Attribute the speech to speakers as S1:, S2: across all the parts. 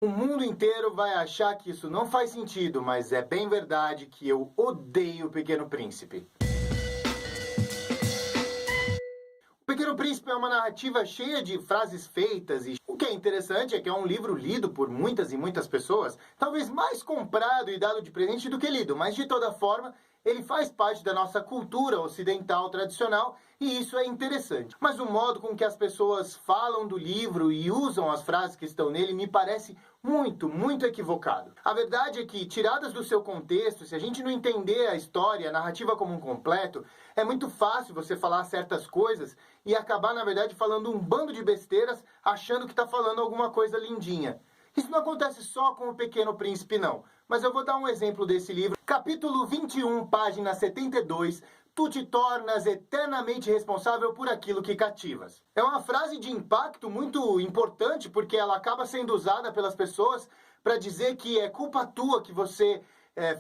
S1: O mundo inteiro vai achar que isso não faz sentido, mas é bem verdade que eu odeio o Pequeno Príncipe. O Pequeno Príncipe é uma narrativa cheia de frases feitas e o que é interessante é que é um livro lido por muitas e muitas pessoas, talvez mais comprado e dado de presente do que lido, mas de toda forma ele faz parte da nossa cultura ocidental tradicional e isso é interessante. Mas o modo com que as pessoas falam do livro e usam as frases que estão nele me parece muito equivocado. A verdade é que, tiradas do seu contexto, se a gente não entender a história, a narrativa como um completo, é muito fácil você falar certas coisas e acabar, na verdade, falando um bando de besteiras achando que está falando alguma coisa lindinha. Isso não acontece só com o Pequeno Príncipe, não. Mas eu vou dar um exemplo desse livro. Capítulo 21, página 72. Tu te tornas eternamente responsável por aquilo que cativas. É uma frase de impacto muito importante, porque ela acaba sendo usada pelas pessoas para dizer que é culpa tua que você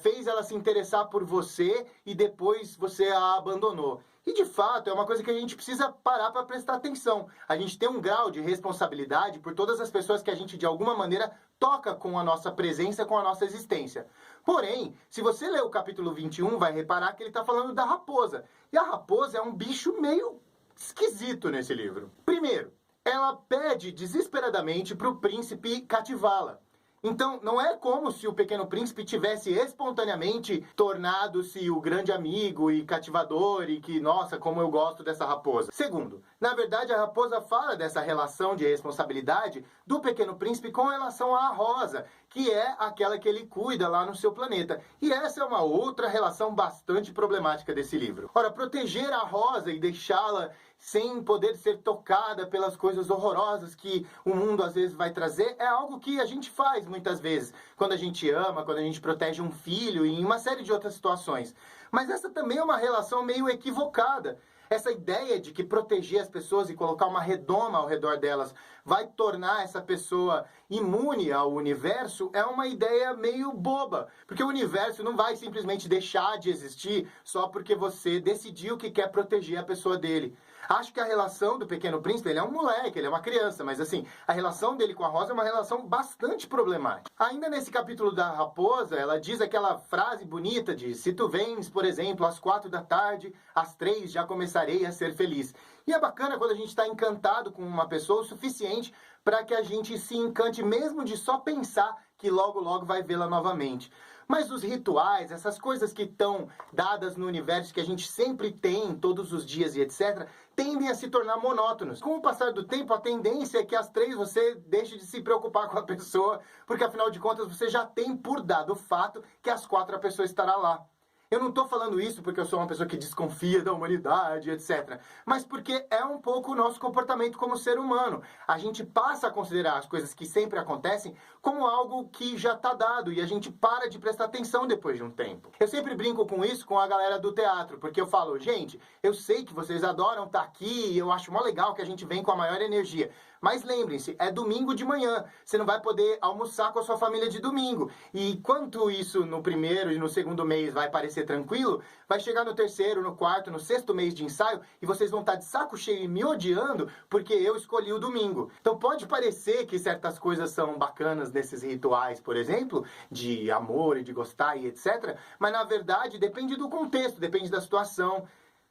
S1: fez ela se interessar por você e depois você a abandonou. E de fato é uma coisa que a gente precisa parar para prestar atenção. A gente tem um grau de responsabilidade por todas as pessoas que a gente de alguma maneira toca com a nossa presença, com a nossa existência. Porém, se você ler o capítulo 21, vai reparar que ele está falando da raposa. E a raposa é um bicho meio esquisito nesse livro. Primeiro, ela pede desesperadamente para o príncipe cativá-la. Então, não é como se o Pequeno Príncipe tivesse espontaneamente tornado-se o grande amigo e cativador e que, nossa, como eu gosto dessa raposa. Segundo, na verdade a raposa fala dessa relação de responsabilidade do Pequeno Príncipe com relação à rosa, que é aquela que ele cuida lá no seu planeta. E essa é uma outra relação bastante problemática desse livro. Ora, proteger a rosa e deixá-la sem poder ser tocada pelas coisas horrorosas que o mundo às vezes vai trazer, é algo que a gente faz muitas vezes, quando a gente ama, quando a gente protege um filho e em uma série de outras situações. Mas essa também é uma relação meio equivocada. Essa ideia de que proteger as pessoas e colocar uma redoma ao redor delas vai tornar essa pessoa imune ao universo é uma ideia meio boba. Porque o universo não vai simplesmente deixar de existir só porque você decidiu que quer proteger a pessoa dele. Acho que a relação do Pequeno Príncipe, ele é um moleque, ele é uma criança, mas assim, a relação dele com a Rosa é uma relação bastante problemática. Ainda nesse capítulo da raposa, ela diz aquela frase bonita de: se tu vens, por exemplo, às 4 da tarde, às 3 já começarei a ser feliz. E é bacana quando a gente está encantado com uma pessoa o suficiente para que a gente se encante mesmo de só pensar que logo vai vê-la novamente. Mas os rituais, essas coisas que estão dadas no universo que a gente sempre tem, todos os dias e etc., tendem a se tornar monótonos. Com o passar do tempo, a tendência é que às 3 você deixe de se preocupar com a pessoa, porque afinal de contas você já tem por dado o fato que às 4 a pessoa estará lá. Eu não estou falando isso porque eu sou uma pessoa que desconfia da humanidade, etc. Mas porque é um pouco o nosso comportamento como ser humano. A gente passa a considerar as coisas que sempre acontecem como algo que já está dado e a gente para de prestar atenção depois de um tempo. Eu sempre brinco com isso com a galera do teatro, porque eu falo: gente, eu sei que vocês adoram estar aqui e eu acho mó legal que a gente vem com a maior energia. Mas lembrem-se, é domingo de manhã. Você não vai poder almoçar com a sua família de domingo. E enquanto isso no primeiro e no segundo mês vai parecer tranquilo, vai chegar no terceiro, no quarto, no sexto mês de ensaio e vocês vão estar de saco cheio e me odiando porque eu escolhi o domingo. Então pode parecer que certas coisas são bacanas nesses rituais, por exemplo, de amor e de gostar e etc. Mas na verdade depende do contexto, depende da situação.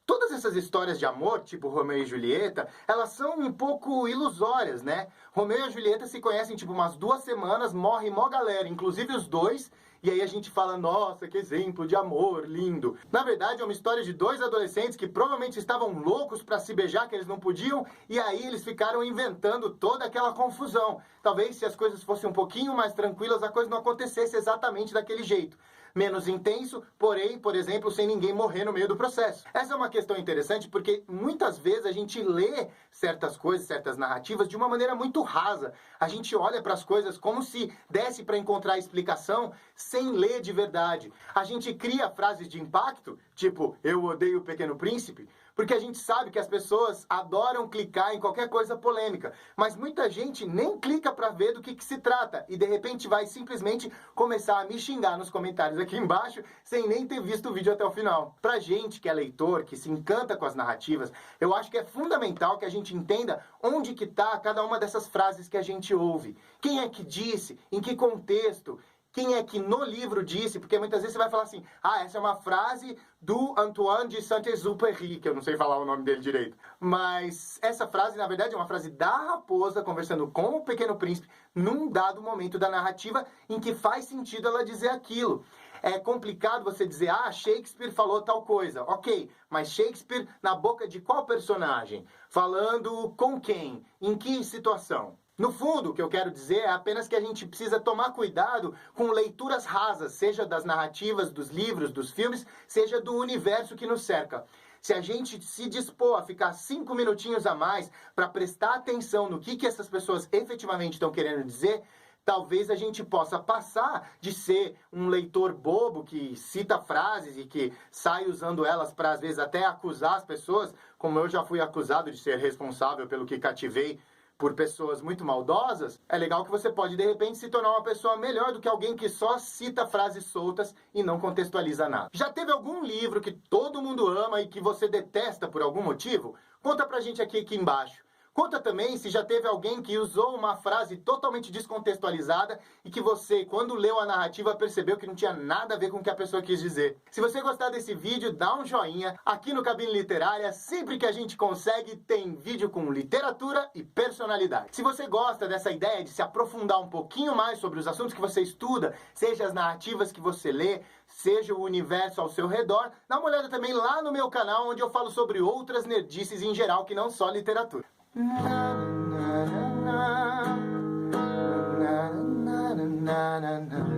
S1: Todas essas histórias de amor, tipo Romeu e Julieta, elas são um pouco ilusórias, né? Romeu e a Julieta se conhecem tipo umas 2 semanas, morre mó galera, inclusive os dois, e aí a gente fala: nossa, que exemplo de amor, lindo. Na verdade é uma história de 2 adolescentes que provavelmente estavam loucos pra se beijar, que eles não podiam, e aí eles ficaram inventando toda aquela confusão. Talvez se as coisas fossem um pouquinho mais tranquilas, a coisa não acontecesse exatamente daquele jeito. Menos intenso, porém, por exemplo, sem ninguém morrer no meio do processo. Essa é uma questão interessante porque muitas vezes a gente lê certas coisas, certas narrativas de uma maneira muito rasa. A gente olha para as coisas como se desse para encontrar explicação sem ler de verdade. A gente cria frases de impacto, tipo: eu odeio o Pequeno Príncipe, porque a gente sabe que as pessoas adoram clicar em qualquer coisa polêmica, mas muita gente nem clica para ver do que se trata e de repente vai simplesmente começar a me xingar nos comentários aqui embaixo sem nem ter visto o vídeo até o final. Pra gente que é leitor, que se encanta com as narrativas, eu acho que é fundamental que a gente entenda onde que tá cada uma dessas frases que a gente ouve. Quem é que disse? Em que contexto? Quem é que no livro disse? Porque muitas vezes você vai falar assim, essa é uma frase do Antoine de Saint-Exupéry, que eu não sei falar o nome dele direito. Mas essa frase, na verdade, é uma frase da raposa conversando com o Pequeno Príncipe num dado momento da narrativa em que faz sentido ela dizer aquilo. É complicado você dizer, Shakespeare falou tal coisa. Ok, mas Shakespeare na boca de qual personagem? Falando com quem? Em que situação? No fundo, o que eu quero dizer é apenas que a gente precisa tomar cuidado com leituras rasas, seja das narrativas, dos livros, dos filmes, seja do universo que nos cerca. Se a gente se dispor a ficar 5 minutinhos a mais para prestar atenção no que essas pessoas efetivamente estão querendo dizer, talvez a gente possa passar de ser um leitor bobo que cita frases e que sai usando elas para, às vezes, até acusar as pessoas, como eu já fui acusado de ser responsável pelo que cativei por pessoas muito maldosas. É legal que você pode, de repente, se tornar uma pessoa melhor do que alguém que só cita frases soltas e não contextualiza nada. Já teve algum livro que todo mundo ama e que você detesta por algum motivo? Conta pra gente aqui embaixo. Conta também se já teve alguém que usou uma frase totalmente descontextualizada e que você, quando leu a narrativa, percebeu que não tinha nada a ver com o que a pessoa quis dizer. Se você gostar desse vídeo, dá um joinha. Aqui no Cabine Literária, sempre que a gente consegue, tem vídeo com literatura e personalidade. Se você gosta dessa ideia de se aprofundar um pouquinho mais sobre os assuntos que você estuda, seja as narrativas que você lê, seja o universo ao seu redor, dá uma olhada também lá no meu canal, onde eu falo sobre outras nerdices em geral, que não só literatura. Na na na na na na na na na.